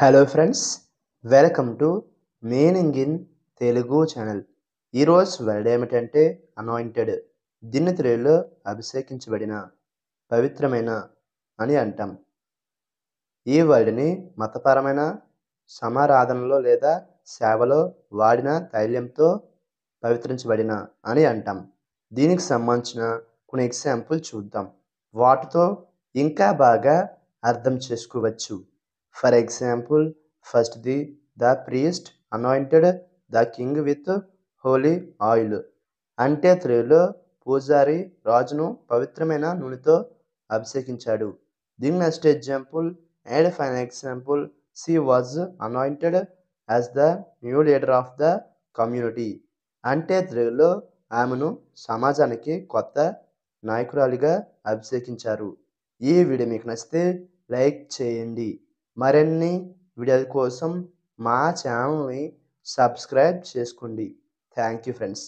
Hello friends, welcome to meaning in Telugu channel. ఈరోజు word ఏమిటంటే anointed. దీన్ని తెలుగులో అభిషేకించబడిన, పవిత్రమైన అని అంటాం. ఈ వర్డ్ని మతపరమైన సమారాధనలో లేదా సేవలో వాడిన తైలంతో పవిత్రించబడిన అని అంటాం. దీనికి సంబంధించిన కొన్ని ఎగ్జాంపుల్ చూద్దాం. వాటితో ఇంకా బాగా అర్థం చేసుకోవచ్చు. For example, first the priest anointed the king with holy oil. అంటే తెలుగులో పూజారి రాజును పవిత్రమైన నూనెతో అభిషేకించాడు. దీని next example and final example, she was anointed as the new leader of the community. అంటే తెలుగులో ఆమెను సమాజానికి కొత్త నాయకురాలిగా అభిషేకించారు. ఈ వీడియో మీకు నచ్చితే లైక్ చేయండి. మరిన్ని వీడియోల కోసం మా ఛానల్ని సబ్స్క్రైబ్ చేసుకోండి. Thank you friends.